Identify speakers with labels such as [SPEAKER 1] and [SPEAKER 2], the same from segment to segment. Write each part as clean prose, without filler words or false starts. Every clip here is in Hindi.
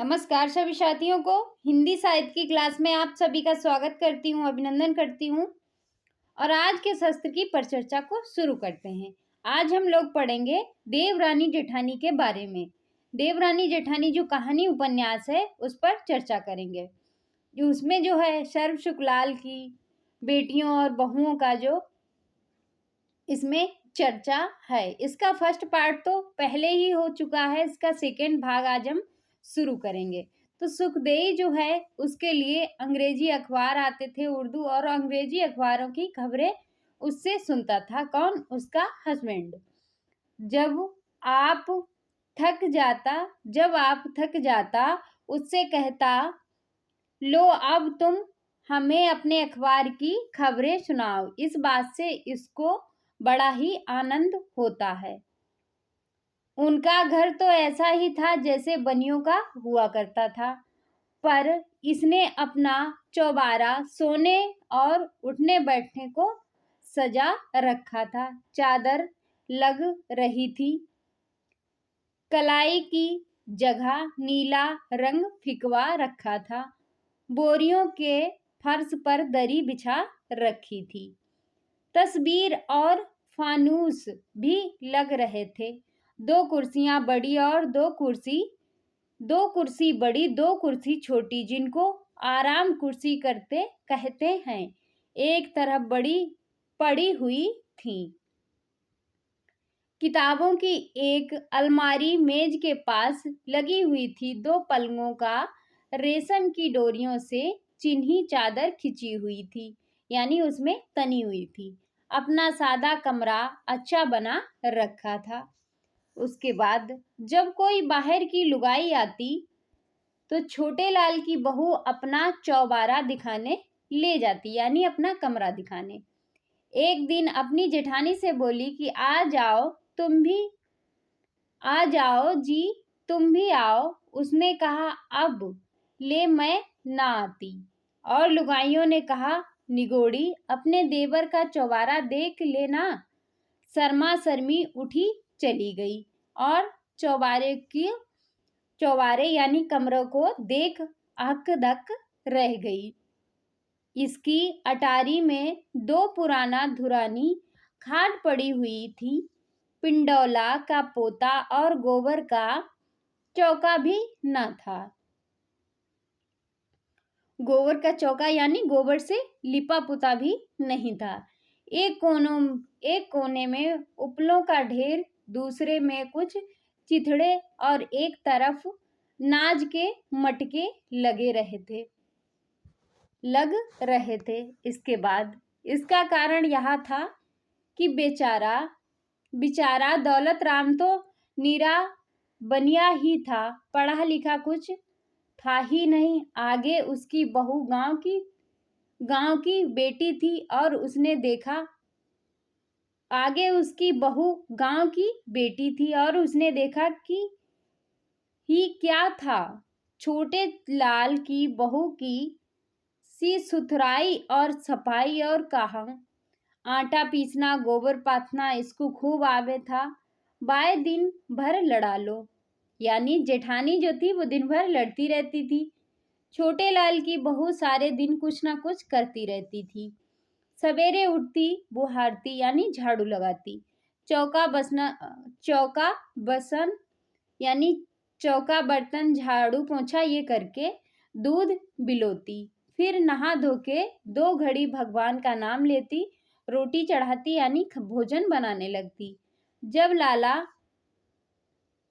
[SPEAKER 1] नमस्कार सभी साथियों को। हिंदी साहित्य की क्लास में आप सभी का स्वागत करती हूँ, अभिनंदन करती हूँ। और आज के शस्त्र की परिचर्चा को शुरू करते हैं। आज हम लोग पढ़ेंगे देवरानी जेठानी के बारे में। देवरानी जेठानी जो कहानी उपन्यास है उस पर चर्चा करेंगे। उसमें जो है सर्व सुखलाल की बेटियों और बहुओं का जो इसमें चर्चा है। इसका फर्स्ट पार्ट तो पहले ही हो चुका है, इसका सेकेंड भाग आज हम शुरू करेंगे। तो सुखदेई जो है उसके लिए अंग्रेजी अखबार आते थे उर्दू, और अंग्रेजी अखबारों की खबरें उससे सुनता था। कौन? उसका हस्बैंड। जब आप थक जाता उससे कहता, लो अब तुम हमें अपने अखबार की खबरें सुनाओ। इस बात से इसको बड़ा ही आनंद होता है। उनका घर तो ऐसा ही था जैसे बनियों का हुआ करता था, पर इसने अपना चौबारा सोने और उठने बैठने को सजा रखा था। चादर लग रही थी, कलाई की जगह नीला रंग फिकवा रखा था। बोरियों के फर्श पर दरी बिछा रखी थी। तस्वीर और फानूस भी लग रहे थे। दो कुर्सियां बड़ी और दो कुर्सी बड़ी, दो कुर्सी छोटी, जिनको आराम कुर्सी कहते हैं, एक तरफ बड़ी पड़ी हुई थी। किताबों की एक अलमारी मेज के पास लगी हुई थी। दो पलंगों का रेशम की डोरियों से चिन्ही चादर खिंची हुई थी, यानी उसमें तनी हुई थी। अपना सादा कमरा अच्छा बना रखा था। उसके बाद जब कोई बाहर की लुगाई आती तो छोटे लाल की बहू अपना चौबारा दिखाने ले जाती, यानी अपना कमरा दिखाने। एक दिन अपनी जेठानी से बोली कि आ जाओ जी, तुम भी आओ। उसने कहा, अब ले मैं ना आती। और लुगाइयों ने कहा, निगोड़ी अपने देवर का चौबारा देख लेना। शर्मा शर्मी उठी चली गई और चौबारे यानी कमरों को देख अकदक रह गई। इसकी अटारी में दो पुराना धुरानी खाट पड़ी हुई थी। पिंडौला का पोता और गोबर का चौका भी न था। गोबर का चौका यानी गोबर से लिपा पुता भी नहीं था। एक कोने में उपलों का ढेर, दूसरे में कुछ चिथड़े और एक तरफ नाज के मटके लग रहे थे। इसके बाद इसका कारण यह था कि बेचारा दौलत राम तो नीरा बनिया ही था, पढ़ा लिखा कुछ था ही नहीं। आगे उसकी बहू गांव की बेटी थी और उसने देखा कि ही क्या था, छोटे लाल की बहू की सी सुथराई और सफाई, और कहा आटा पीसना गोबर पाथना इसको खूब आवे था। बाय दिन भर लड़ा लो, यानी जेठानी जो थी वो दिन भर लड़ती रहती थी। छोटे लाल की बहू सारे दिन कुछ ना कुछ करती रहती थी। सवेरे उठती, बुहारती यानी झाड़ू लगाती, चौका बर्तन झाड़ू पोंछा ये करके दूध बिलोती, फिर नहा धो के 2 घड़ी भगवान का नाम लेती, रोटी चढ़ाती यानी भोजन बनाने लगती। जब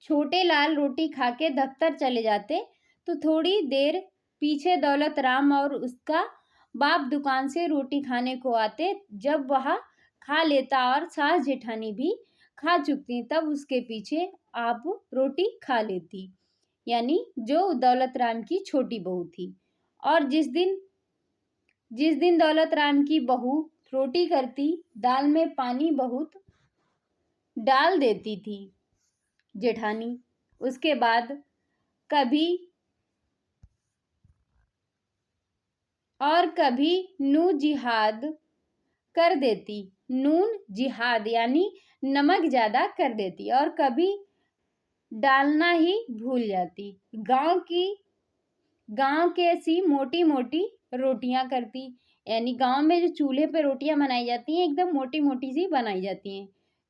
[SPEAKER 1] छोटे लाल रोटी खा के दफ्तर चले जाते तो थोड़ी देर पीछे दौलत राम और उसका बाप दुकान से रोटी खाने को आते। जब वह खा लेता और सास जेठानी भी खा चुकती, तब उसके पीछे आप रोटी खा लेती, यानी जो दौलत राम की छोटी बहू थी। और जिस दिन दौलत राम की बहू रोटी करती, दाल में पानी बहुत डाल देती थी जेठानी। उसके बाद कभी नून जिहाद यानी नमक ज्यादा कर देती, और कभी डालना ही भूल जाती। गांव के ऐसी मोटी मोटी रोटियां करती, यानी गांव में जो चूल्हे पे रोटियां बनाई जाती हैं एकदम मोटी मोटी सी बनाई जाती हैं।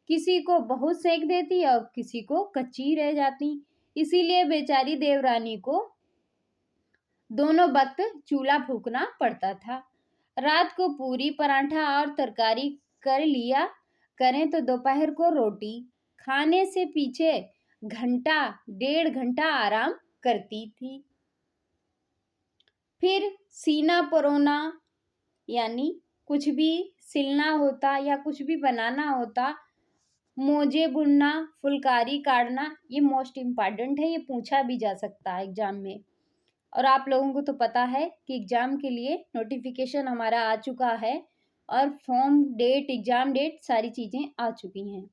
[SPEAKER 1] किसी को बहुत सेक देती और किसी को कच्ची रह जाती। इसीलिए बेचारी देवरानी को दोनों वक्त चूल्हा फूकना पड़ता था। रात को पूरी पराठा और तरकारी कर लिया करें तो दोपहर को रोटी खाने से पीछे घंटा 1.5 घंटा आराम करती थी। फिर सीना परोना, यानी कुछ भी सिलना होता या कुछ भी बनाना होता, मोजे बुनना, फुलकारी काटना, ये मोस्ट इम्पॉर्टेंट है, ये पूछा भी जा सकता है एग्जाम में। और आप लोगों को तो पता है कि एग्जाम के लिए नोटिफिकेशन हमारा आ चुका है और फॉर्म डेट, एग्जाम डेट, सारी चीजें आ चुकी हैं।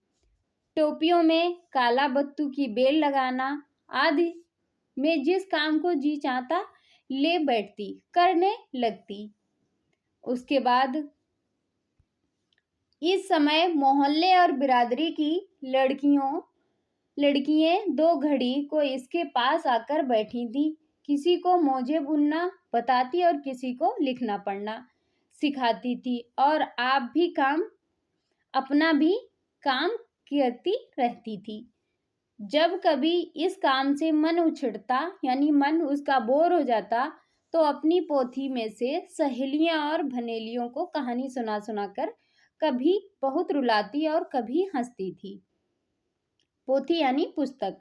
[SPEAKER 1] टोपियों में काला बत्तू की बेल लगाना आदि में जिस काम को जी चाहता ले बैठती, करने लगती। उसके बाद इस समय मोहल्ले और बिरादरी की लड़कियां 2 घड़ी को इसके पास आकर बैठी थी। किसी को मोजे बुनना बताती और किसी को लिखना पढ़ना सिखाती थी और अपना भी काम करती रहती थी। जब कभी इस काम से मन उछड़ता, यानी मन उसका बोर हो जाता, तो अपनी पोथी में से सहेलियां और भनेलियों को कहानी सुना सुनाकर कभी बहुत रुलाती और कभी हंसती थी। पोथी यानी पुस्तक।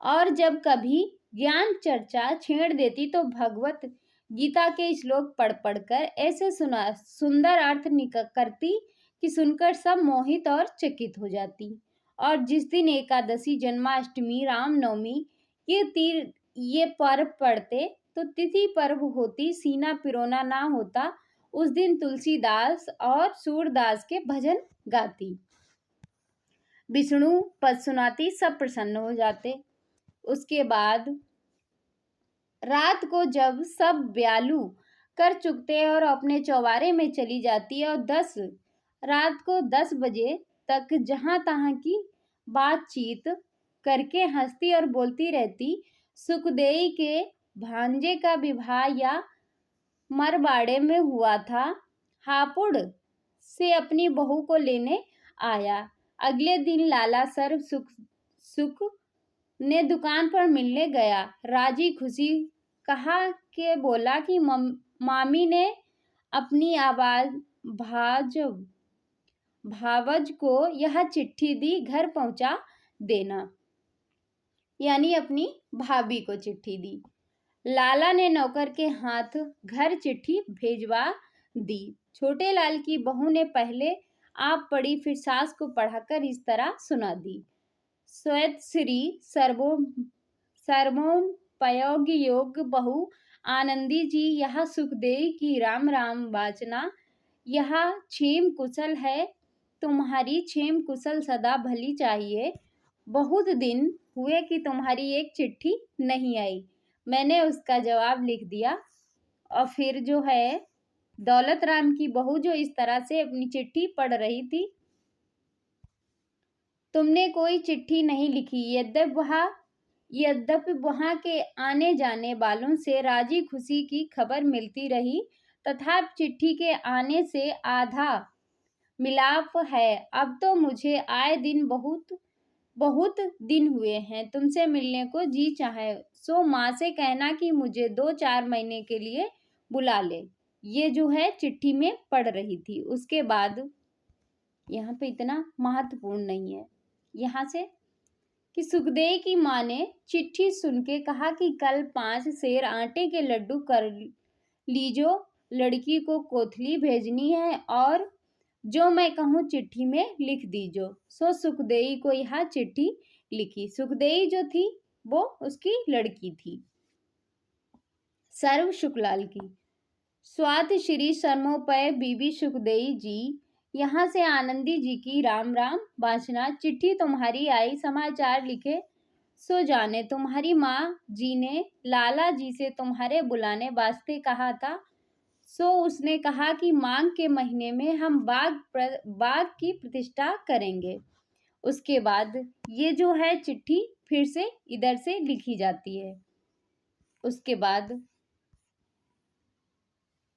[SPEAKER 1] और जब कभी ज्ञान चर्चा छेड़ देती तो भगवत गीता के श्लोक पढ़ पढ़कर ऐसे सुंदर अर्थ करती कि सुनकर सब मोहित और चकित हो जाती। और जिस दिन एकादशी, जन्माष्टमी, रामनवमी ये पर्व पड़ते तो तिथि पर्व होती, सीना पिरोना ना होता, उस दिन तुलसीदास और सूरदास के भजन गाती, विष्णु पद सुनाती, सब प्रसन्न हो जाते। उसके बाद रात को जब सब ब्यालू कर चुकते और अपने चौबारे में चली जाती और रात को 10 बजे तक जहां तहां की बातचीत करके हंसती और बोलती रहती। सुखदेई के भांजे का विवाह या मरवाड़े में हुआ था। हापुड़ से अपनी बहू को लेने आया। अगले दिन लाला सर सुख ने दुकान पर मिलने गया। राजी खुशी कहा के बोला कि मामी ने अपनी भावज को यह चिट्ठी दी, घर पहुंचा देना, यानी अपनी भाभी को चिट्ठी दी। लाला ने नौकर के हाथ घर चिट्ठी भेजवा दी। छोटे लाल की बहू ने पहले आप पढ़ी, फिर सास को पढ़ाकर इस तरह सुना दी। स्वयं श्री सर्वोपयोग योग बहु आनंदी जी, यह सुखदेई की राम राम वाचना, यह क्षेम कुशल है, तुम्हारी क्षेम कुशल सदा भली चाहिए। बहुत दिन हुए कि तुम्हारी एक चिट्ठी नहीं आई, मैंने उसका जवाब लिख दिया। और फिर जो है दौलत राम की बहू जो इस तरह से अपनी चिट्ठी पढ़ रही थी, तुमने कोई चिट्ठी नहीं लिखी, यद्यपि वहां के आने जाने वालों से राजी खुशी की खबर मिलती रही, तथापि चिट्ठी के आने से आधा मिलाप है। अब तो मुझे आए दिन बहुत दिन हुए हैं, तुमसे मिलने को जी चाहे, सो माँ से कहना कि मुझे 2-4 महीने के लिए बुला ले। ये जो है चिट्ठी में पढ़ रही थी। उसके बाद यहाँ पे इतना महत्वपूर्ण नहीं है, यहाँ से कि सुखदेई की माँ ने चिट्ठी सुन के कहा कि कल 5 सेर आटे के लड्डू कर लीजो, लड़की को कोथली भेजनी है और जो मैं कहूँ चिट्ठी में लिख दीजो। सो सुखदेई को यह चिट्ठी लिखी। सुखदेई जो थी वो उसकी लड़की थी, सर्व शुक्लाल की। स्वाति श्री सर्मोपय बीबी सुखदेई जी, यहाँ से आनंदी जी की राम राम वाचना। चिट्ठी तुम्हारी आई, समाचार लिखे सो जाने। तुम्हारी माँ जी ने लाला जी से तुम्हारे बुलाने वास्ते कहा था, सो उसने कहा कि माघ के महीने में हम बाग की प्रतिष्ठा करेंगे। उसके बाद ये जो है चिट्ठी फिर से इधर से लिखी जाती है। उसके बाद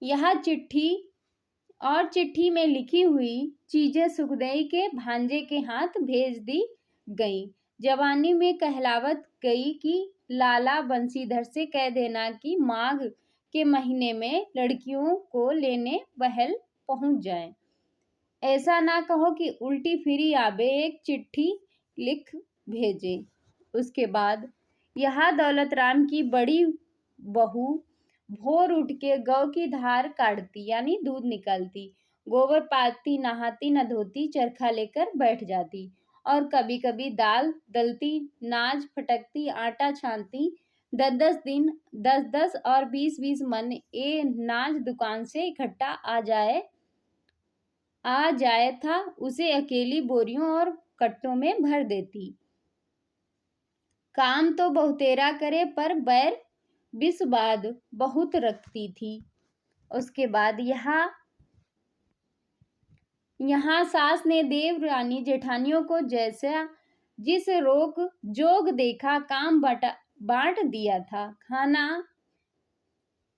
[SPEAKER 1] यह चिट्ठी में लिखी हुई चीजें सुखदेई के भांजे के हाथ भेज दी गई। जवानी में कहलावत गई कि लाला बंसीधर से कह देना कि माघ के महीने में लड़कियों को लेने बहल पहुंच जाए। ऐसा ना कहो कि उल्टी फिरी आबे एक चिट्ठी लिख भेजे। उसके बाद यह दौलत राम की बड़ी बहू भोर उठ के गौ की धार काटती यानी दूध निकालती, गोबर पाती, नहाती न धोती, चरखा लेकर बैठ जाती और कभी कभी दाल दलती, नाज फटकती, आटा छानती। 10 और 20 मन ए नाज दुकान से इकट्ठा आ जाए था उसे अकेली बोरियों और कट्टों में भर देती। काम तो बहुतेरा करे पर बैर बिस्वाद बहुत रखती थी। उसके बाद यहाँ सास ने देव रानी जेठानियों को जैसा जिस रोक जोग देखा काम बांट दिया था। खाना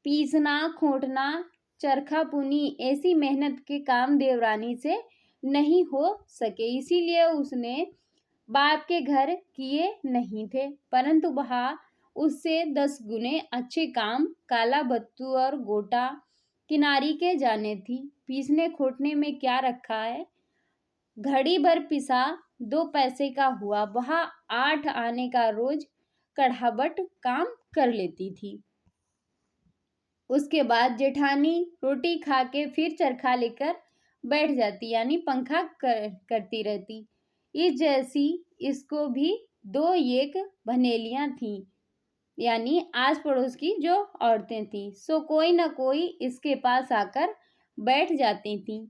[SPEAKER 1] पीसना, खोटना, चरखा पुनी ऐसी मेहनत के काम देवरानी से नहीं हो सके, इसीलिए उसने बाप के घर किए नहीं थे, परंतु वह उससे 10 गुने अच्छे काम काला बत्तू और गोटा किनारी के जाने थी। पीसने खोटने में क्या रखा है, घड़ी भर पिसा 2 पैसे का हुआ, वह 8 आने का रोज कढ़ाबट काम कर लेती थी। उसके बाद जेठानी रोटी खा के फिर चरखा लेकर बैठ जाती यानी पंखा करती रहती। इस जैसी इसको भी 2 एक बनेलियां थीं यानी आस पड़ोस की जो औरतें थीं, सो कोई न कोई इसके पास आकर बैठ जाती थीं।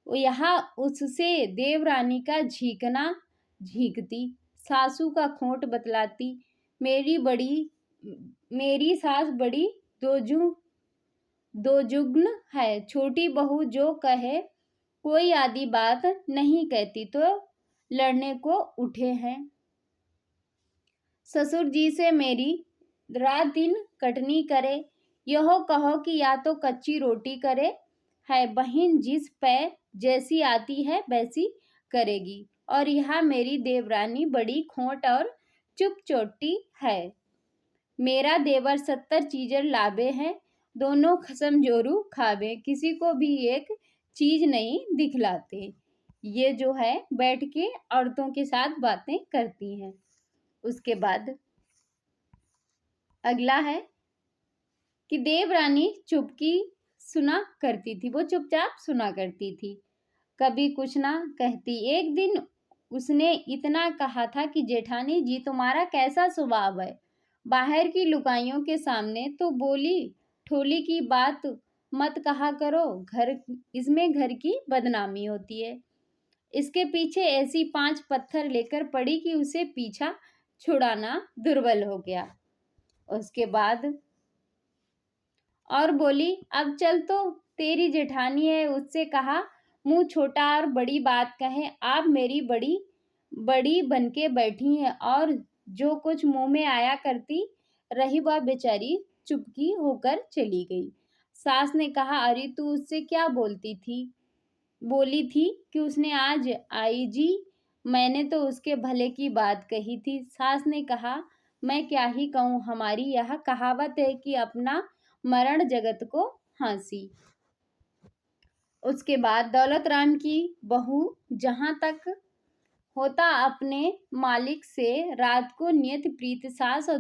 [SPEAKER 1] यहाँ उससे देवरानी का झीकना झीकती, सासू का खोट बतलाती। मेरी सास बड़ी दोजुग्न है, छोटी बहू जो कहे कोई आदि बात नहीं कहती तो लड़ने को उठे हैं। ससुर जी से मेरी रात दिन कटनी करे, यहो कहो कि या तो कच्ची रोटी करे है, बहन जिस पे जैसी आती है वैसी करेगी। और यह मेरी देवरानी बड़ी खोट और चुपचोटी है। मेरा देवर 70 चीजर लावे हैं, दोनों खसम जोरू खावे, किसी को भी एक चीज नहीं दिखलाते। ये जो है बैठ के औरतों के साथ बातें करती हैं। उसके बाद अगला है कि देवरानी चुपकी सुना करती थी, वो चुपचाप सुना करती थी, कभी कुछ ना कहती। एक दिन उसने इतना कहा था कि जेठानी जी तुम्हारा कैसा स्वभाव है, बाहर की लुगाइयों के सामने तो बोली ठोली की बात मत कहा करो, इसमें घर की बदनामी होती है। इसके पीछे ऐसी 5 पत्थर लेकर पड़ी कि उसे पीछा छुड़ाना दुर्बल हो गया। उसके बाद और बोली अब चल तो तेरी जेठानी है, उससे कहा मुंह छोटा और बड़ी बात कहे, आप मेरी बड़ी बनके बैठी हैं और जो कुछ मुंह में आया करती रही वह बेचारी चुपकी होकर चली गई। सास ने कहा अरे तू उससे क्या बोली थी कि उसने आज आई जी, मैंने तो उसके भले की बात कही थी। सास ने कहा मैं क्या ही कहूँ, हमारी यह कहावत है कि अपना मरण जगत को हंसी। उसके बाद दौलत राम की बहू जहां तक होता अपने मालिक से रात को नियत प्रीत सास और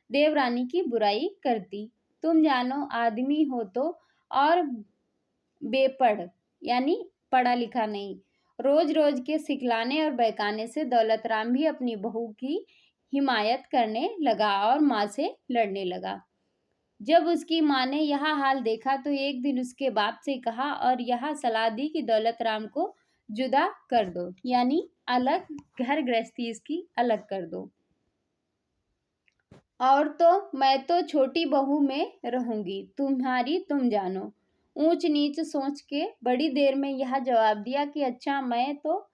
[SPEAKER 1] देवरानी की बुराई करती। तुम जानो आदमी हो तो और बेपढ़ यानी पढ़ा लिखा नहीं, रोज रोज के सिखलाने और बहकाने से दौलत राम भी अपनी बहू की हिमायत करने लगा और माँ से लड़ने लगा। जब उसकी माँ ने यह हाल देखा तो एक दिन उसके बाप से कहा और यह सलाह दी कि दौलत राम को जुदा कर दो यानी अलग घर गृहस्थी इसकी अलग कर दो, और तो मैं तो छोटी बहू में रहूंगी, तुम्हारी तुम जानो। ऊंच नीच सोच के बड़ी देर में यह जवाब दिया कि अच्छा मैं तो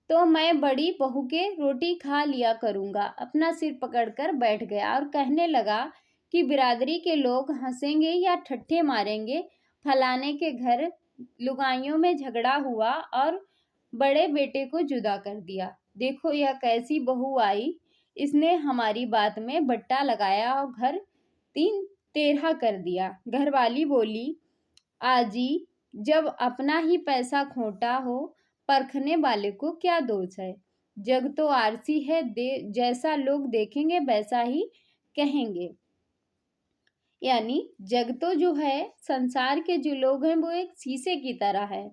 [SPEAKER 1] तो मैं बड़ी बहू के रोटी खा लिया करूँगा। अपना सिर पकड़कर बैठ गया और कहने लगा कि बिरादरी के लोग हंसेंगे या ठट्ठे मारेंगे। फलाने के घर लुगाइयों में झगड़ा हुआ और बड़े बेटे को जुदा कर दिया। देखो यह कैसी बहू आई, इसने हमारी बात में बट्टा लगाया और घर तीन तेरह कर दिया। घरवाली बोली, आजी, जब अपना ही पैसा खोटा हो, परखने वाले को क्या दोष है। जग तो आरसी है, जैसा लोग देखेंगे वैसा ही कहेंगे। यानी जग तो जो है, संसार के जो लोग हैं वो एक शीशे की तरह है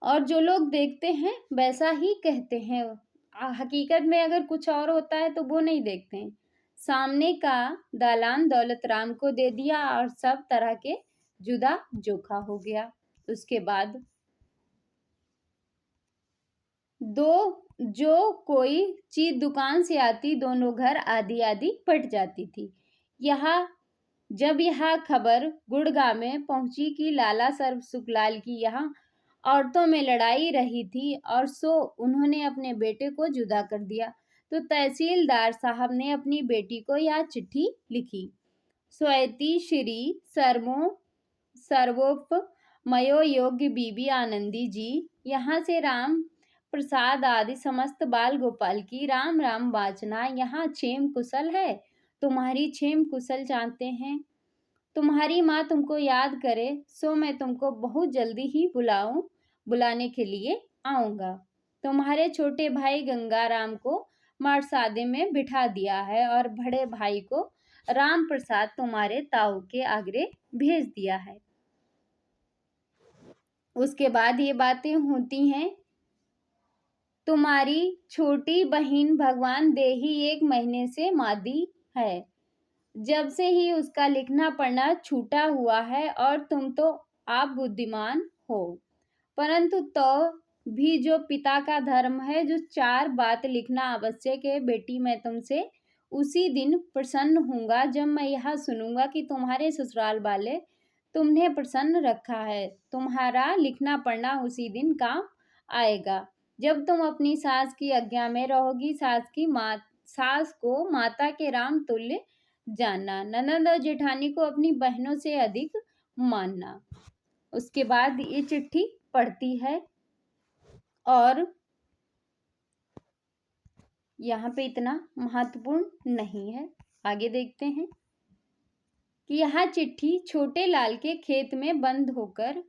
[SPEAKER 1] और जो लोग देखते हैं वैसा ही कहते हैं। हकीकत में अगर कुछ और होता है तो वो नहीं देखते हैं। सामने का दालान दौलत राम को दे दिया और सब तरह के जुदा जोखा हो गया। उसके बाद जो कोई चीज दुकान से आती, दोनों घर आधी आधी पट जाती थी। जब यह खबर गुड़गांव में पहुंची कि लाला सर्व सुखलाल की यहाँ औरतों में लड़ाई रही थी और सो उन्होंने अपने बेटे को जुदा कर दिया, तो तहसीलदार साहब ने अपनी बेटी को यह चिट्ठी लिखी। स्वयति श्री सर्वोप मयो योग्य बीबी आनंदी जी, यहाँ से राम प्रसाद आदि समस्त बाल गोपाल की राम राम वाचना। यहाँ क्षेम कुशल है, तुम्हारी क्षेम कुशल चाहते हैं। तुम्हारी माँ तुमको याद करे, सो मैं तुमको बहुत जल्दी ही बुलाने के लिए आऊँगा। तुम्हारे छोटे भाई गंगाराम को मारसादे में बिठा दिया है और बड़े भाई को राम प्रसाद तुम्हारे ताऊ के आगरे भेज दिया है। उसके बाद ये बातें होती हैं। तुम्हारी छोटी बहन भगवान देही 1 महीने से मादी है, जब से ही उसका लिखना पढ़ना छूटा हुआ है और तुम तो आप बुद्धिमान हो, परंतु तो भी जो पिता का धर्म है, जो 4 बात लिखना आवश्यक है। बेटी, मैं तुमसे उसी दिन प्रसन्न हूँगा जब मैं यह सुनूंगा कि तुम्हारे ससुराल वाले तुमने प्रसन्न रखा है। तुम्हारा लिखना पढ़ना उसी दिन काम आएगा जब तुम अपनी सास की आज्ञा में रहोगी। सास को माता के राम तुल्य जानना, ननद और जेठानी को अपनी बहनों से अधिक मानना। उसके बाद ये चिट्ठी पढ़ती है और यहाँ पे इतना महत्वपूर्ण नहीं है। आगे देखते हैं कि यह चिट्ठी छोटे लाल के खेत में बंद होकर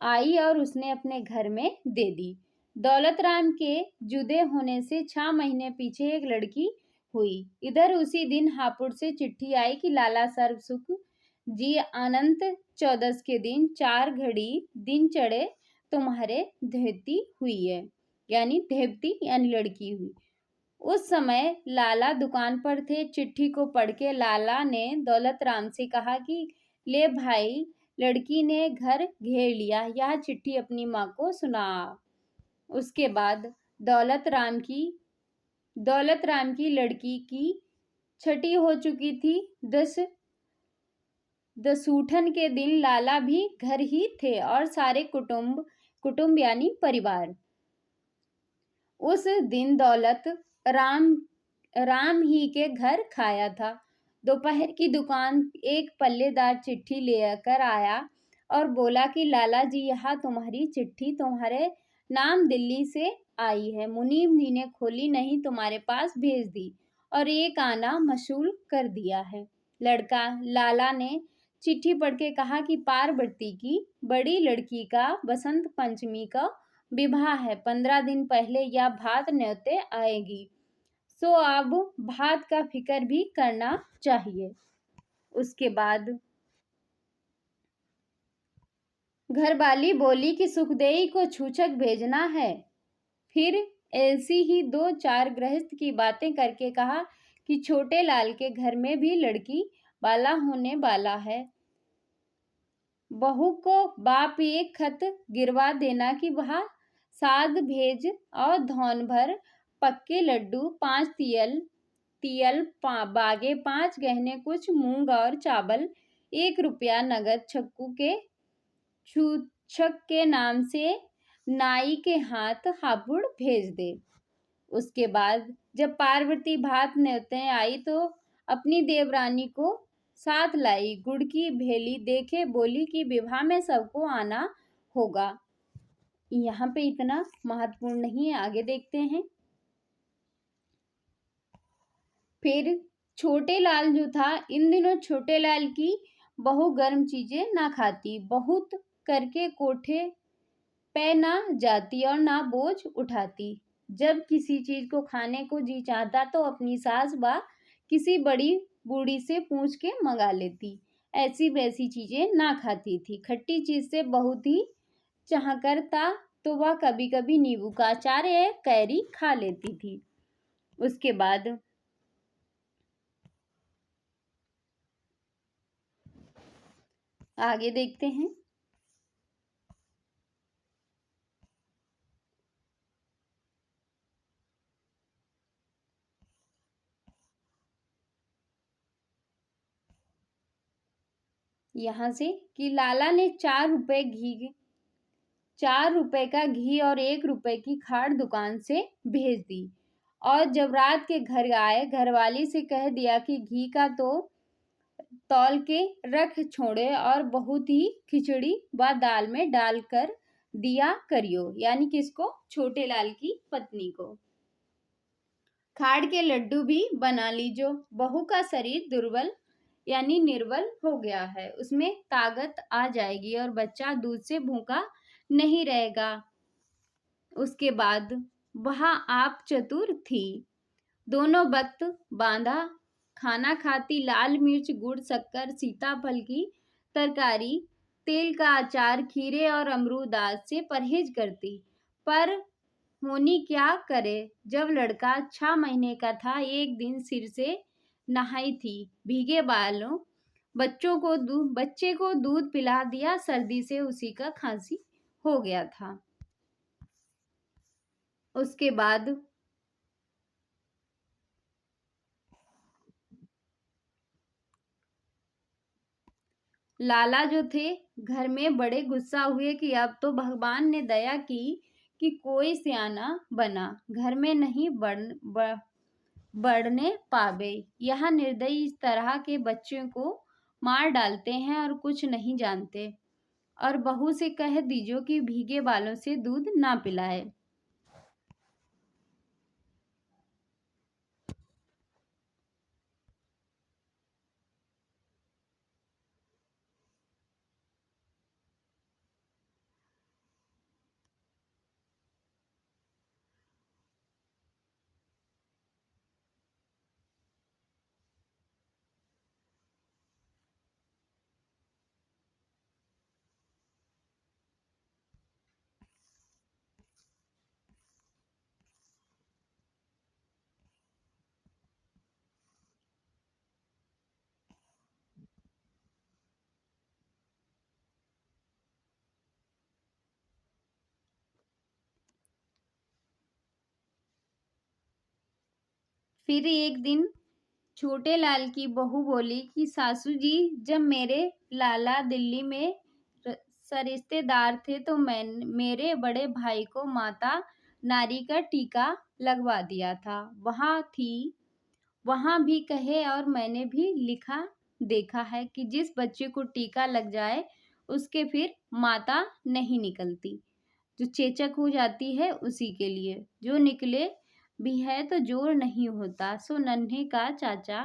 [SPEAKER 1] आई और उसने अपने घर में दे दी। दौलत राम के जुदे होने से 6 महीने पीछे एक लड़की हुई। इधर उसी दिन हापुड़ से चिट्ठी आई कि लाला सर्वसुख जी अनंत चौदस के दिन 4 घड़ी दिन चढ़े तुम्हारे धेवती हुई है। यानी धेवती यानी लड़की हुई। उस समय लाला दुकान पर थे। चिट्ठी को पढ़ के लाला ने दौलत राम से कहा कि ले भाई, लड़की ने घर घेर लिया, यह चिट्ठी अपनी माँ को सुना। उसके बाद दौलत राम की लड़की की छठी हो चुकी थी। दसूठन के दिन लाला भी घर ही थे और सारे कुटुंब यानी परिवार। उस दिन दौलत राम ही के घर खाया था। दोपहर की दुकान एक पल्लेदार चिट्ठी लेकर आया और बोला कि लाला जी, यहाँ तुम्हारी चिट्ठी तुम्हारे नाम दिल्ली से आई है। मुनीम जी ने खोली नहीं, तुम्हारे पास भेज दी और एक आना मशहूर कर दिया है। लाला ने चिट्ठी पढ़ के कहा कि पार्वती की बड़ी लड़की का बसंत पंचमी का विवाह है। 15 दिन पहले यह भात न्योते आएगी, सो अब भात का फिक्र भी करना चाहिए। उसके बाद घरवाली बोली कि सुखदेई को छूछक भेजना है। फिर ऐसी ही 2-4 गृहस्थ की बातें करके कहा कि छोटे लाल के घर में भी लड़की वाला होने वाला है। बहू को बाप एक खत गिरवा देना कि वह साग भेज और धौन भर पक्के लड्डू, 5 तियल बागे, 5 गहने, कुछ मूंग और चावल, 1 रुपया नगद छक्कू के छूछक के नाम से नाई के हाथ हापुड़ भेज दे। उसके बाद जब पार्वती भात न्योते आई तो अपनी देवरानी को साथ लाई। गुड़ की भेली देखे बोली कि विवाह में सबको आना होगा। यहाँ पे इतना महत्वपूर्ण नहीं है, आगे देखते हैं। फिर छोटे लाल जो था, इन दिनों छोटे लाल की बहू गर्म चीजें ना खाती, बहुत करके कोठे पे ना जाती और ना बोझ उठाती। जब किसी चीज को खाने को जी चाहता तो अपनी सास बा किसी बड़ी बूढ़ी से पूछ के मंगा लेती। ऐसी वैसी चीजें ना खाती थी। खट्टी चीज से बहुत ही चाह करता तो वह कभी कभी नींबू का अचार या कैरी खा लेती थी। उसके बाद आगे देखते हैं। यहाँ से कि लाला ने 4 रुपए का घी और 1 रुपए की खाड़ दुकान से भेज दी। और जब रात के घर आए, घरवाली से कह दिया कि घी का तो तौल के रख छोड़े और बहुत ही खिचड़ी व दाल में डालकर दिया करियो, यानी किसको? छोटे लाल की पत्नी को। खाड़ के लड्डू भी बना लीजो, बहू का शरीर दुर्बल यानी निर्बल हो गया है, उसमें ताकत आ जाएगी और बच्चा दूध से भूखा नहीं रहेगा। उसके बाद वह आप चतुर थी, दोनों वक्त बांधा खाना खाती, लाल मिर्च गुड़ शक्कर सीताफल की तरकारी, तेल का अचार, खीरे और अमरूद आदि से परहेज करती। पर मोनी क्या करे, जब लड़का 6 महीने का था, एक दिन सिर से नहाई थी भीगे बालों, बच्चे को दूध पिला दिया, सर्दी से उसी का खांसी हो गया था। उसके बाद लाला जो थे घर में बड़े गुस्सा हुए कि अब तो भगवान ने दया की कि कोई सियाना बना, घर में नहीं बढ़ने पावे। यहाँ निर्दयी इस तरह के बच्चों को मार डालते हैं और कुछ नहीं जानते। और बहू से कह दीजो कि भीगे बालों से दूध ना पिलाए। फिर एक दिन छोटे लाल की बहू बोली कि सासू जी, जब मेरे लाला दिल्ली में सरिश्तेदार थे तो मेरे बड़े भाई को माता नारी का टीका लगवा दिया था। वहां भी कहे और मैंने भी लिखा देखा है कि जिस बच्चे को टीका लग जाए उसके फिर माता नहीं निकलती, जो चेचक हो जाती है उसी के लिए, जो निकले भी है तो जोर नहीं होता। सो नन्हे का चाचा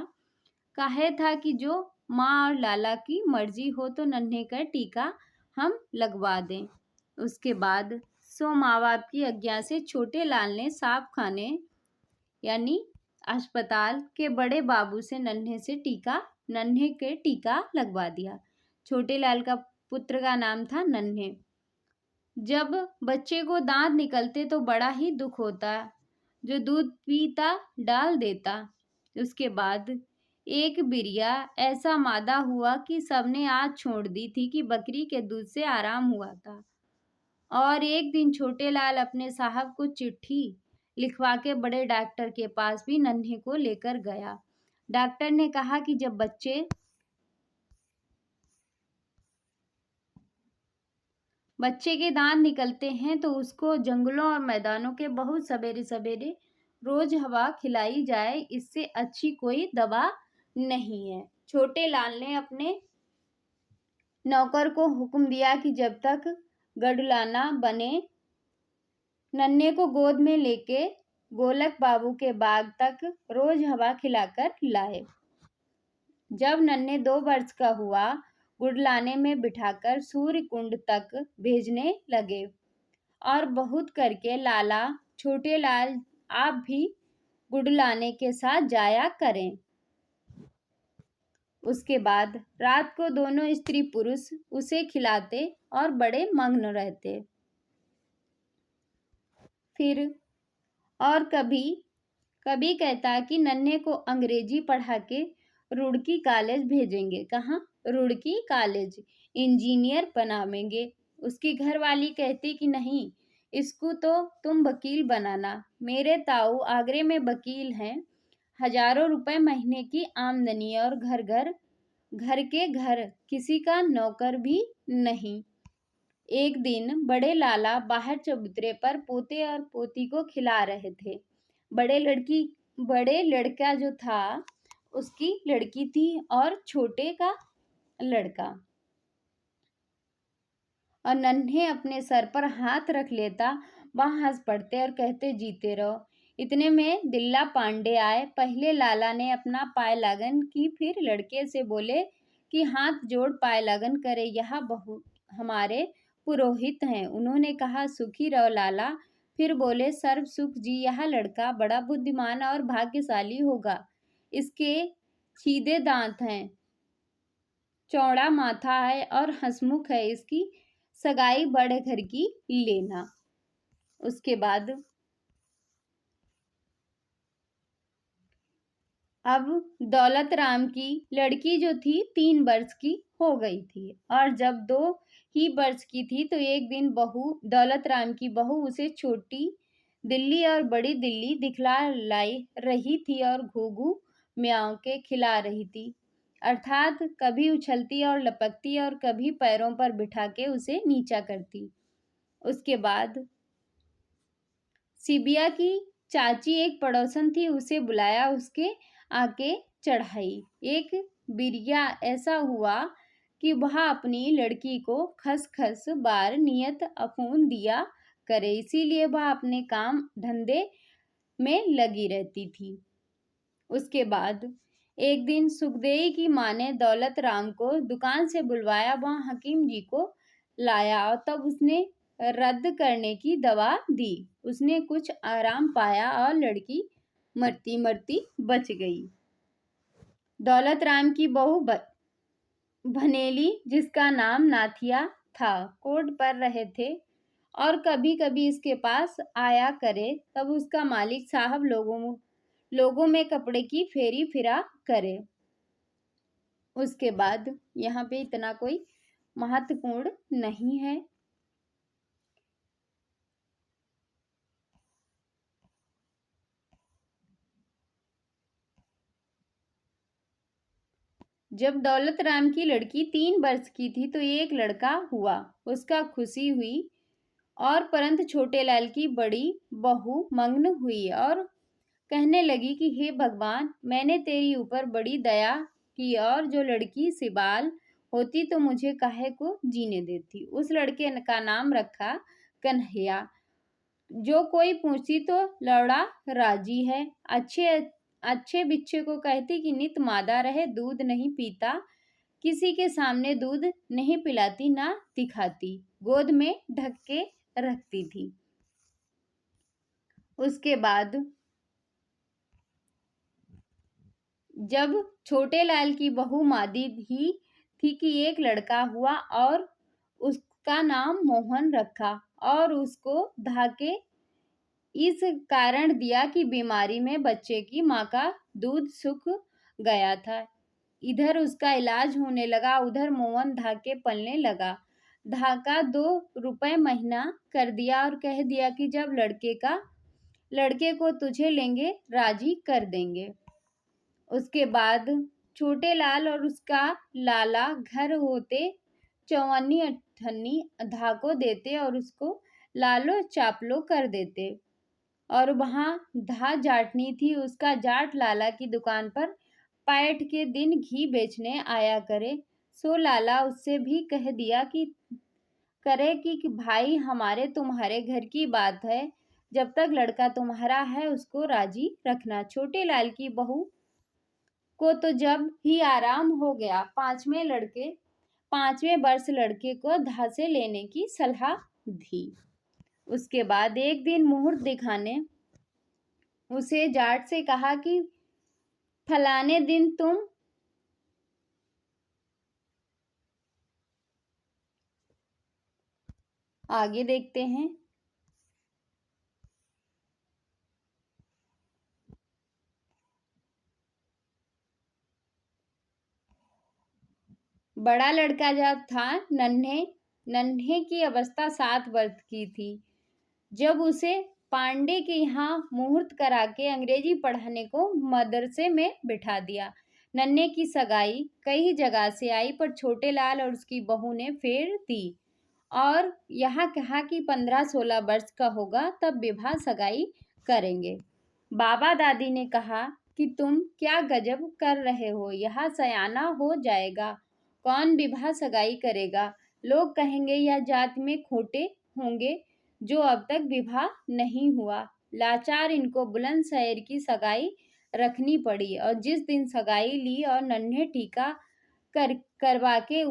[SPEAKER 1] कहे था कि जो माँ और लाला की मर्जी हो तो नन्हे का टीका हम लगवा दें। उसके बाद सो माँ बाप की आज्ञा से छोटे लाल ने साफ खाने यानी अस्पताल के बड़े बाबू से नन्हे के टीका लगवा दिया। छोटे लाल का पुत्र का नाम था नन्हे। जब बच्चे को दांत निकलते तो बड़ा ही दुख होता, जो दूध पीता डाल देता। उसके बाद एक बिरिया ऐसा मादा हुआ कि सबने आस छोड़ दी थी कि बकरी के दूध से आराम हुआ था। और एक दिन छोटे लाल अपने साहब को चिट्ठी लिखवा के बड़े डॉक्टर के पास भी नन्हे को लेकर गया। डॉक्टर ने कहा कि जब बच्चे के दांत निकलते हैं तो उसको जंगलों और मैदानों के बहुत सवेरे सवेरे रोज हवा खिलाई जाए, इससे अच्छी कोई दवा नहीं है। छोटे लाल ने अपने नौकर को हुक्म दिया कि जब तक गडलाना बने नन्हे को गोद में लेके गोलक बाबू के बाग तक रोज हवा खिलाकर लाए। जब नन्हे 2 वर्ष का हुआ, गुडलाने में बिठाकर सूर्य कुंड तक भेजने लगे और बहुत करके लाला, छोटे लाल आप भी गुडलाने के साथ जाया करें। उसके बाद रात को दोनों स्त्री पुरुष उसे खिलाते और बड़े मग्न रहते। फिर और कभी कभी कहता कि नन्हे को अंग्रेजी पढ़ा के रुड़की कॉलेज भेजेंगे। कहाँ? रुड़की कॉलेज, इंजीनियर बनावेंगे। उसकी घरवाली कहती कि नहीं, इसको तो तुम वकील बनाना। मेरे ताऊ आगरे में वकील हैं, हजारों रुपए महीने की आमदनी और घर के घर किसी का नौकर भी नहीं। एक दिन बड़े लाला बाहर चबूतरे पर पोते और पोती को खिला रहे थे। बड़े लड़का जो था उसकी लड़की थी और छोटे का लड़का। और नन्हे अपने सर पर हाथ रख लेता, वहां हंस पड़ते और कहते जीते रहो। इतने में दिल्ला पांडे आए। पहले लाला ने अपना पाय लागन की, फिर लड़के से बोले कि हाथ जोड़ पाय लागन करे, यहाँ बहु हमारे पुरोहित हैं। उन्होंने कहा सुखी रहो लाला। फिर बोले सर्व सुख जी, यह लड़का बड़ा बुद्धिमान और भाग्यशाली होगा। इसके सीधे दांत हैं, चौड़ा माथा है और हंसमुख है। इसकी सगाई बड़े घर की लेना। उसके बाद अब दौलत राम की लड़की जो थी 3 वर्ष की हो गई थी और जब 2 ही वर्ष की थी तो एक दिन दौलत राम की बहू उसे छोटी दिल्ली और बड़ी दिल्ली दिखला लाई रही थी और घूघू म्याऊं के खिला रही थी, अर्थात कभी उछलती और लपकती और कभी पैरों पर बिठा के उसे नीचा करती। उसके बाद सिबिया की चाची एक पड़ोसन थी, उसे बुलाया, उसके आके चढ़ाई। एक बिरिया ऐसा हुआ कि वह अपनी लड़की को खस बार नियत अफून दिया करे, इसीलिए वह अपने काम धंधे में लगी रहती थी। उसके बाद एक दिन सुखदेई की माँ ने दौलत राम को दुकान से बुलवाया, वहां हकीम जी को लाया और तब उसने रद्द करने की दवा दी। उसने कुछ आराम पाया और लड़की मरती मरती बच गई। दौलत राम की बहू भनेली, जिसका नाम नाथिया था, कोर्ट पर रहे थे और कभी कभी इसके पास आया करे, तब उसका मालिक साहब लोगों में कपड़े की फेरी फिरा करे। उसके बाद यहाँ पे इतना कोई महत्वपूर्ण नहीं है। जब दौलत राम की लड़की 3 वर्ष की थी तो एक लड़का हुआ। उसका खुशी हुई और परंतु छोटे लाल की बड़ी बहू मग्न हुई और कहने लगी कि हे भगवान, मैंने तेरी ऊपर बड़ी दया की और जो लड़की सिबाल होती तो मुझे काहे को जीने देती। उस लड़के का नाम रखा कन्हैया। जो कोई पूछती तो लौड़ा राजी है। अच्छे बिच्छे को कहती कि नित मादा रहे, दूध नहीं पीता, किसी के सामने दूध नहीं पिलाती ना दिखाती, गोद में ढक के रखती थी। उसके बाद जब छोटे लाल की बहू मादी ही थी कि एक लड़का हुआ और उसका नाम मोहन रखा और उसको धाके इस कारण दिया कि बीमारी में बच्चे की माँ का दूध सूख गया था। इधर उसका इलाज होने लगा, उधर मोहन धाके पलने लगा। धाका 2 रुपए महीना कर दिया और कह दिया कि जब लड़के को तुझे लेंगे राजी कर देंगे। उसके बाद छोटे लाल और उसका लाला घर होते चौवन्नी अठन्नी धाको देते और उसको लालो चापलो कर देते। और वहाँ धा जाटनी थी, उसका जाट लाला की दुकान पर पैठ के दिन घी बेचने आया करे। सो लाला उससे भी कह दिया कि करे कि भाई हमारे तुम्हारे घर की बात है, जब तक लड़का तुम्हारा है उसको राजी रखना। छोटे लाल की बहू को तो जब ही आराम हो गया, पांचवें वर्ष लड़के को धासे लेने की सलाह दी। उसके बाद एक दिन मुहूर्त दिखाने उसे जाट से कहा कि फलाने दिन तुम आगे देखते हैं। बड़ा लड़का जब था, नन्हे नन्हे की अवस्था 7 वर्ष की थी, जब उसे पांडे के यहाँ मुहूर्त करा के अंग्रेजी पढ़ाने को मदरसे में बिठा दिया। नन्हे की सगाई कई जगह से आई, पर छोटे लाल और उसकी बहू ने फेर दी और यहाँ कहा कि 15-16 वर्ष का होगा तब विवाह सगाई करेंगे। बाबा दादी ने कहा कि तुम क्या गजब कर रहे हो, यह सयाना हो जाएगा, कौन विवाह सगाई करेगा? लोग कहेंगे यह जात में खोटे होंगे जो अब तक विवाह नहीं हुआ। लाचार इनको बुलंदशहर की सगाई रखनी पड़ी और जिस दिन सगाई ली और नन्हे टीका करवा के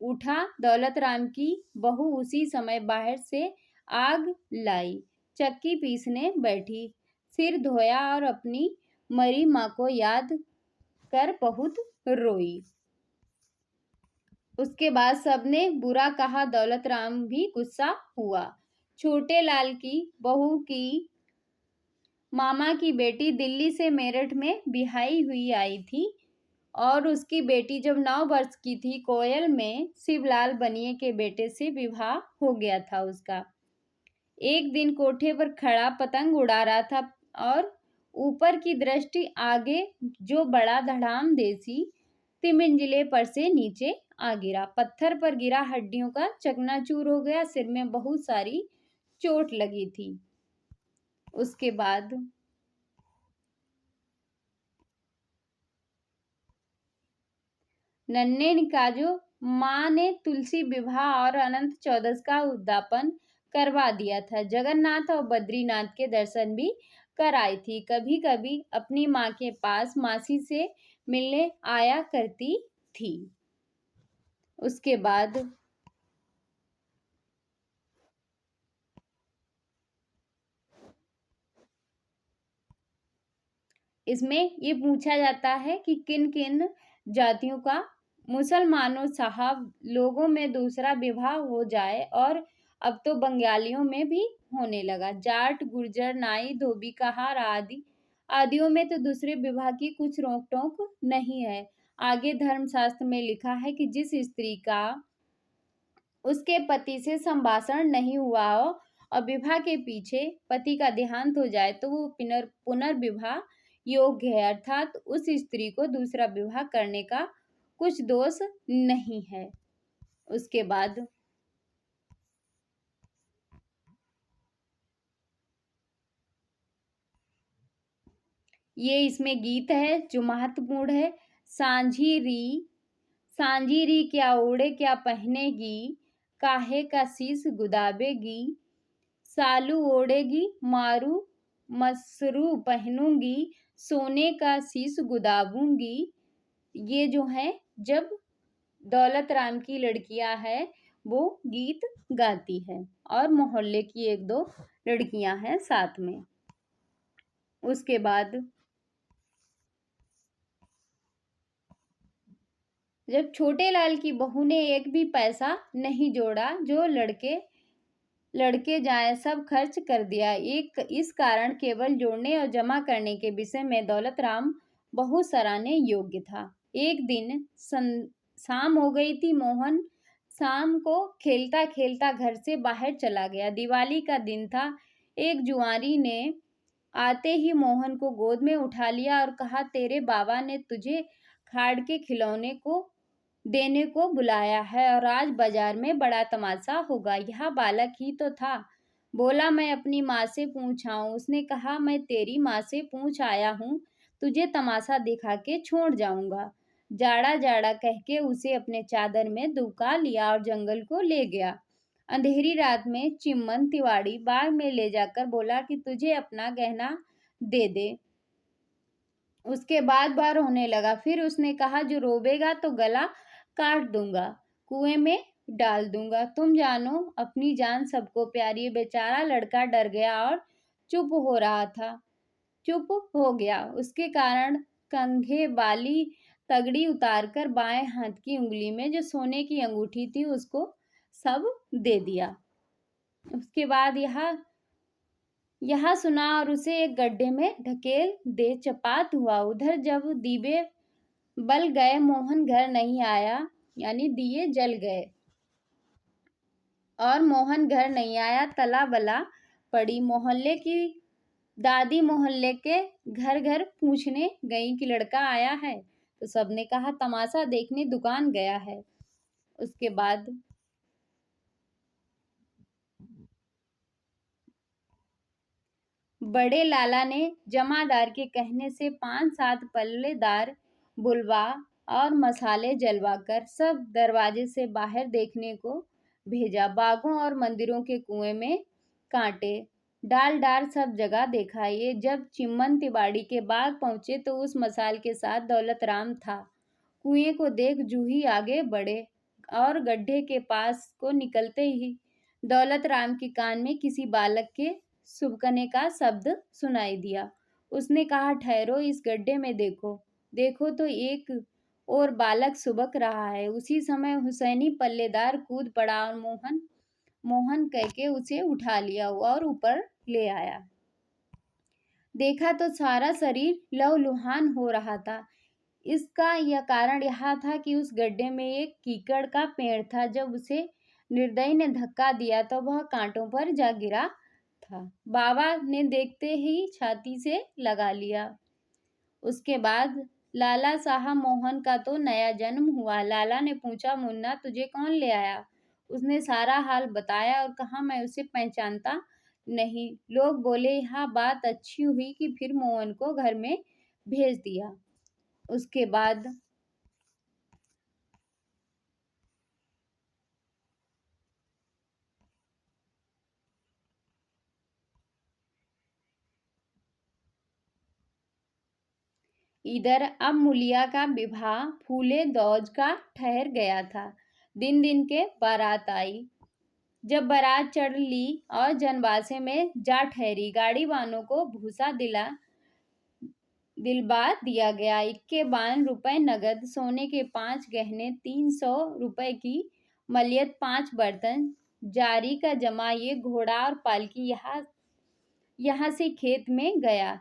[SPEAKER 1] उठा, दौलत राम की बहू उसी समय बाहर से आग लाई, चक्की पीसने बैठी, सिर धोया और अपनी मरी माँ को याद कर बहुत रोई। उसके बाद सबने बुरा कहा, दौलत राम भी गुस्सा हुआ। छोटे लाल की बहू की मामा की बेटी दिल्ली से मेरठ में बिहाई हुई आई थी और उसकी बेटी जब 9 वर्ष की थी, कोयल में शिवलाल बनिए के बेटे से विवाह हो गया था उसका। एक दिन कोठे पर खड़ा पतंग उड़ा रहा था और ऊपर की दृष्टि आगे जो बड़ा धड़ाम देसी 3 मंजिले पर से नीचे आ गिरा, पत्थर पर गिरा, हड्डियों का चकनाचूर हो गया, सिर में बहुत सारी चोट लगी थी। उसके बाद नन्हे का जो माँ ने तुलसी विवाह और अनंत चौदस का उद्यापन करवा दिया था। जगन्नाथ और बद्रीनाथ के दर्शन भी कराई थी। कभी कभी अपनी माँ के पास मासी से मिलने आया करती थी। उसके बाद इसमें ये पूछा जाता है कि किन किन जातियों का मुसलमानों साहब लोगों में दूसरा विवाह हो जाए और अब तो बंगालियों में भी होने लगा। जाट, गुर्जर, नाई, धोबी, कहार आदियों में तो दूसरे विवाह की कुछ रोक टोक नहीं है। आगे धर्मशास्त्र में लिखा है कि जिस स्त्री का उसके पति से संभाषण नहीं हुआ हो और विवाह के पीछे पति का देहांत हो जाए तो वो पुनर्विवाह योग्य है, अर्थात उस स्त्री को दूसरा विवाह करने का कुछ दोष नहीं है। उसके बाद ये इसमें गीत है जो महत्वपूर्ण है। सांझी री क्या ओढ़े क्या पहनेगी, काहे का शीश गुदाबेगी, सालू ओढ़ेगी मारू मसरू पहनूंगी, सोने का शीश गुदाबूंगी। ये जो है जब दौलत राम की लड़कियां हैं वो गीत गाती है और मोहल्ले की 1-2 लड़कियां हैं साथ में। उसके बाद जब छोटे लाल की बहू ने एक भी पैसा नहीं जोड़ा, जो लड़के जाए सब खर्च कर दिया। इस कारण केवल जोड़ने और जमा करने के विषय में दौलत राम बहुत सराहने योग्य था। एक दिन शाम हो गई थी। मोहन शाम को खेलता खेलता घर से बाहर चला गया। दिवाली का दिन था। एक जुआरी ने आते ही मोहन को गोद में उठा लिया और कहा, तेरे बाबा ने तुझे खाड़ के खिलौने को देने को बुलाया है और आज बाजार में बड़ा तमाशा होगा। यह बालक ही तो था। बोला, मैं अपनी माँ से पूछ आऊं। उसने कहा, मैं तेरी माँ से पूछ आया हूँ, तुझे तमाशा दिखा के छोड़ जाऊंगा। जाड़ा जाड़ा कह के उसे अपने चादर में दुबका लिया और जंगल को ले गया। अंधेरी रात में चिम्मन तिवाड़ी बाग में ले जाकर बोला कि तुझे अपना गहना दे दे। उसके बाद बार होने लगा। फिर उसने कहा, जो रोवेगा तो गला काट दूंगा, कुएं में डाल दूंगा। तुम जानो अपनी जान सबको प्यारी। बेचारा लड़का डर गया और चुप हो गया। उसके कारण कंघे वाली तगड़ी उतारकर बाएं हाथ की उंगली में जो सोने की अंगूठी थी उसको सब दे दिया। उसके बाद यहाँ सुना और उसे एक गड्ढे में ढकेल दे। चपात हुआ। उधर जब दीवे बल गए, मोहन घर नहीं आया, यानी दिए जल गए और मोहन घर नहीं आया। तला बला पड़ी। मोहल्ले की दादी मोहल्ले के घर घर पूछने गई कि लड़का आया है, तो सबने कहा तमाशा देखने दुकान गया है। उसके बाद बड़े लाला ने जमादार के कहने से 5-7 पल्लेदार बुलवा और मसाले जलवाकर सब दरवाजे से बाहर देखने को भेजा। बागों और मंदिरों के कुएं में कांटे डाल डाल सब जगह देखा। ये जब चिम्मन तिवाड़ी के बाग पहुंचे तो उस मसाल के साथ दौलत राम था। कुएं को देख जूही आगे बढ़े और गड्ढे के पास को निकलते ही दौलत राम के कान में किसी बालक के सुबकने का शब्द सुनाई दिया। उसने कहा, ठहरो, इस गड्ढे में देखो। देखो तो एक और बालक सुबक रहा है। उसी समय हुसैनी पल्लेदार कूद पड़ा और मोहन मोहन कह के उसे उठा लिया और ऊपर ले आया। देखा तो सारा शरीर लहूलुहान हो रहा था। इसका यह कारण यह था कि उस गड्ढे में एक कीकड़ का पेड़ था। जब उसे निर्दयी ने धक्का दिया तो वह कांटों पर जा गिरा था। बाबा ने देखते ही छाती से लगा लिया। उसके बाद लाला साहब मोहन का तो नया जन्म हुआ। लाला ने पूछा, मुन्ना तुझे कौन ले आया? उसने सारा हाल बताया और कहा, मैं उसे पहचानता नहीं। लोग बोले, यह बात अच्छी हुई कि फिर मोहन को घर में भेज दिया। उसके बाद इधर अब मुलिया का विवाह फूले दौज का ठहर गया था। दिन दिन के बारात आई। जब बारात चढ़ ली और जनवासे में जा ठहरी, गाड़ी वालों को भूसा दिलवा दिया गया। 51 रुपए नगद, सोने के 5 गहने, 300 रुपए की मलियत, 5 बर्तन, जारी का जमा। ये घोड़ा और पालकी यहाँ से खेत में गया।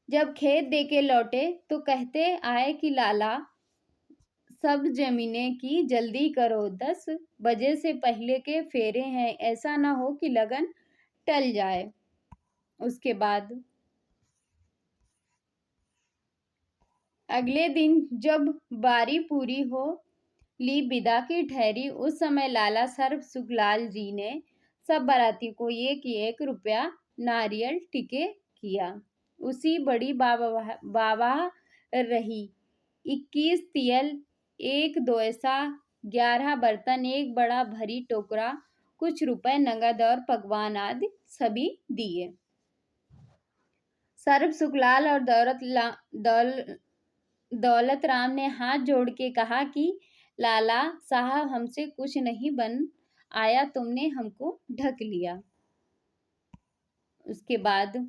[SPEAKER 1] जब खेत देके लौटे तो कहते आए कि लाला, सब जमीनें की जल्दी करो, 10 बजे से पहले के फेरे हैं, ऐसा ना हो कि लगन टल जाए। उसके बाद अगले दिन जब बारी पूरी हो ली, विदा की ठहरी, उस समय लाला सर्व सुखलाल जी ने सब बाराती को 1-1 रुपया नारियल टिके किया। उसी बड़ी बाबा रही। 21 तियल, 1 दोयसा, 11 बर्तन, 1 बड़ा भरी टोकरा, कुछ रुपए नगद और पकवान आदि सभी दिए। सर्व सुखलाल और दौलत राम ने हाथ जोड़ के कहा कि लाला साहब, हमसे कुछ नहीं बन आया, तुमने हमको ढक लिया। उसके बाद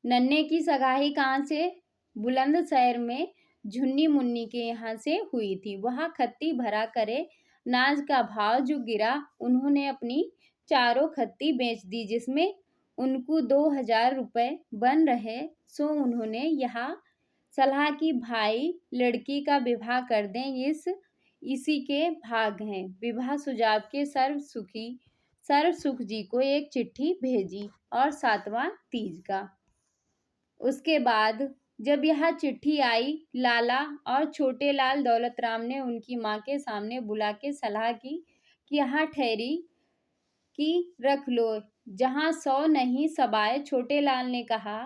[SPEAKER 1] नन्हे की सगाई कहाँ से? बुलंदशहर में झुन्नी मुन्नी के यहाँ से हुई थी। वहाँ खत्ती भरा करे नाज का भाव जो गिरा, उन्होंने अपनी चारों खत्ती बेच दी, जिसमें उनको 2000 रुपए बन रहे। सो उन्होंने यहाँ सलाह की, भाई लड़की का विवाह कर दें, इसी के भाग हैं। विवाह सुजाब के सर्व सुख जी को एक चिट्ठी भेजी और 7वां तीज का। उसके बाद जब यह चिट्ठी आई, लाला और छोटे लाल दौलत राम ने उनकी माँ के सामने बुला के सलाह की कि यहाँ ठहरी कि रख लो, जहाँ 100 नहीं सबाए। छोटे लाल ने कहा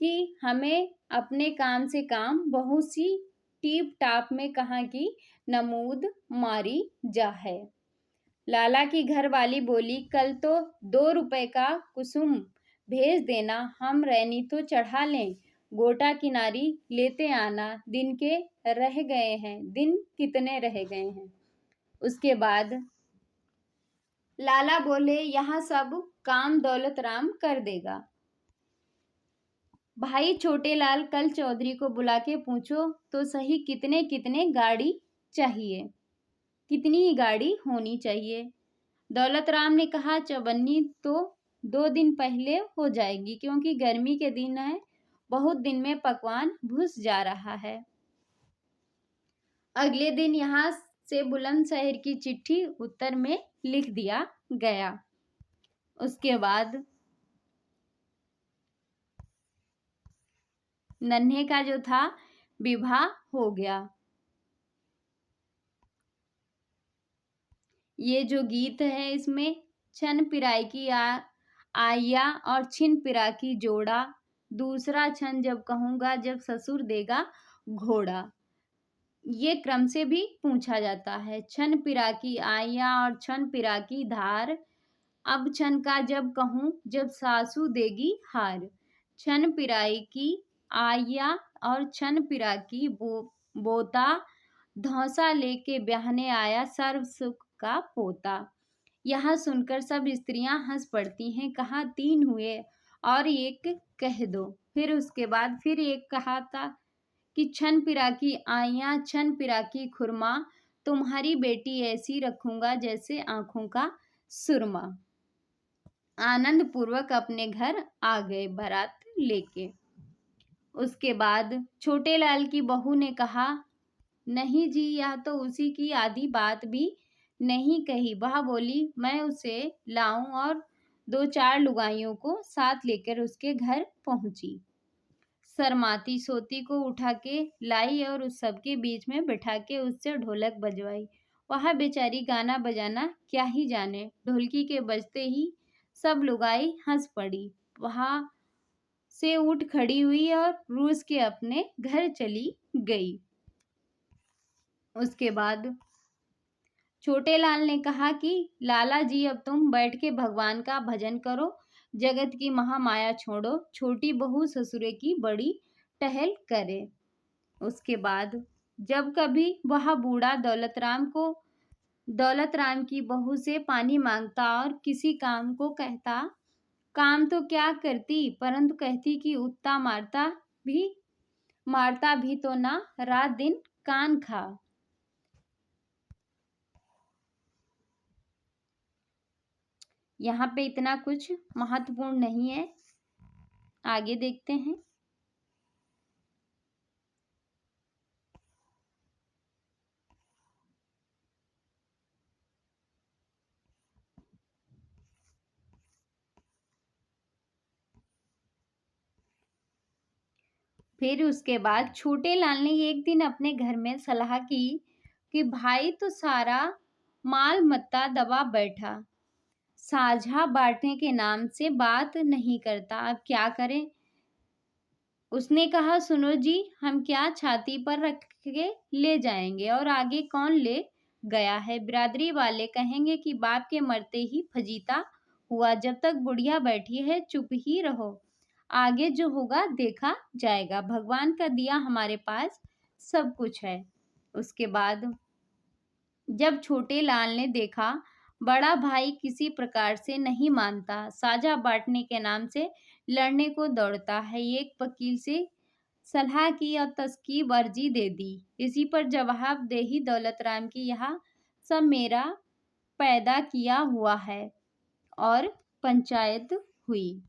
[SPEAKER 1] कि हमें अपने काम से काम, बहुत सी टीप टाप में कहाँ की नमूद मारी जा है। लाला की घरवाली बोली, कल तो 2 रुपए का कुसुम भेज देना, हम रैनी तो चढ़ा लें, गोटा किनारी लेते आना, दिन कितने रह गए हैं। उसके बाद लाला बोले, यहाँ सब काम दौलत राम कर देगा। भाई छोटे लाल, कल चौधरी को बुला के पूछो तो सही कितने कितने गाड़ी चाहिए, कितनी ही गाड़ी होनी चाहिए। दौलत राम ने कहा, चवन्नी तो 2 दिन पहले हो जाएगी, क्योंकि गर्मी के दिन है, बहुत दिन में पकवान घुस जा रहा है। अगले दिन यहाँ से बुलंदशहर की चिट्ठी उत्तर में लिख दिया गया। उसके बाद नन्हे का जो था विवाह हो गया। ये जो गीत है इसमें छन पिराई की आया और छिन पिरा की जोड़ा, दूसरा छन जब कहूंगा जब ससुर देगा घोड़ा। ये क्रम से भी पूछा जाता है। छन पिरा की आया और छन पिरा की धार, अब छन का जब कहूं जब सासू देगी हार। छन पिराई की आया और छन पिरा की बोता, धौसा लेके ब्याहने आया सर्व सुख का पोता। यह सुनकर सब स्त्रियां हंस पड़ती हैं। कहा 3 हुए और एक कह दो। फिर उसके बाद फिर एक कहा था कि छन पिरा की आइयां छन पिरा की खुरमा, तुम्हारी बेटी ऐसी रखूंगा जैसे आंखों का सुरमा। आनंद पूर्वक अपने घर आ गए बारात लेके। उसके बाद छोटे लाल की बहू ने कहा, नहीं जी, यह तो उसी की आधी बात भी नहीं कही। वह बोली, मैं उसे लाऊं और 2-4 लुगाइयों को साथ लेकर उसके घर पहुंची। शर्माती सोती को उठा के लाई और उस सबके बीच में बिठा के उससे ढोलक बजवाई। वह बेचारी गाना बजाना क्या ही जाने, ढोलकी के बजते ही सब लुगाई हंस पड़ी। वहां से उठ खड़ी हुई और रूस के अपने घर चली गई। उसके बाद छोटे लाल ने कहा कि लाला जी, अब तुम बैठ के भगवान का भजन करो, जगत की महामाया छोड़ो, छोटी बहू ससुरे की बड़ी टहल करे। उसके बाद जब कभी वह बूढ़ा दौलत राम की बहू से पानी मांगता और किसी काम को कहता, काम तो क्या करती, परंतु कहती कि उत्ता मारता भी तो ना, रात दिन कान खा। यहाँ पे इतना कुछ महत्वपूर्ण नहीं है, आगे देखते हैं। फिर उसके बाद छोटे लाल ने एक दिन अपने घर में सलाह की कि भाई तो सारा माल मत्ता दबा बैठा, साझा बांटने के नाम से बात नहीं करता, अब क्या करें। उसने कहा, सुनो जी, हम क्या छाती पर रख के ले जाएंगे और आगे कौन ले गया है। बिरादरी वाले कहेंगे कि बाप के मरते ही फजीता हुआ, जब तक बुढ़िया बैठी है चुप ही रहो, आगे जो होगा देखा जाएगा, भगवान का दिया हमारे पास सब कुछ है। उसके बाद जब छोटे लाल ने देखा बड़ा भाई किसी प्रकार से नहीं मानता, साझा बांटने के नाम से लड़ने को दौड़ता है, एक वकील से सलाह की और तस्की वर्जी दे दी। इसी पर जवाबदेही दौलत राम की, यह सब मेरा पैदा किया हुआ है। और पंचायत हुई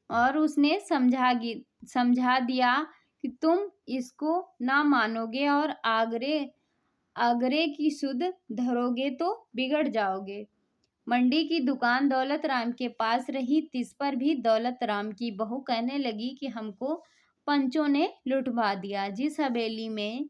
[SPEAKER 1] और उसने समझा दिया कि तुम इसको ना मानोगे और आगरे की सुध धरोगे तो बिगड़ जाओगे। मंडी की दुकान दौलत राम के पास रही। तिस पर भी दौलत राम की बहू कहने लगी कि हमको पंचों ने लुटवा दिया। जिस हवेली में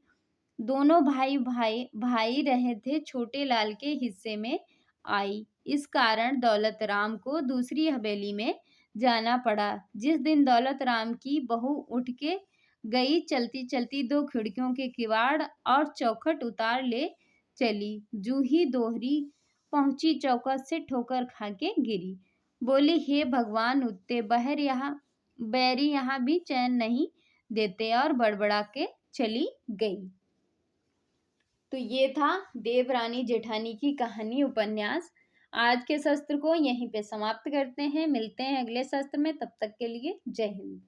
[SPEAKER 1] दोनों भाई रहे थे, छोटे लाल के हिस्से में आई। इस कारण दौलत राम को दूसरी हवेली में जाना पड़ा। जिस दिन दौलत राम की बहू उठ के गई, चलती चलती दो खिड़कियों के किवाड़ और चौखट उतार ले चली। जूही दोहरी पहुंची, चौखट से ठोकर खा के गिरी। बोली, हे भगवान, उत्ते बैरी यहाँ भी चैन नहीं देते, और बड़बड़ा के चली गई। तो ये था देवरानी जेठानी की कहानी, उपन्यास। आज के सत्र को यहीं पे समाप्त करते हैं। मिलते हैं अगले सत्र में, तब तक के लिए जय हिंद।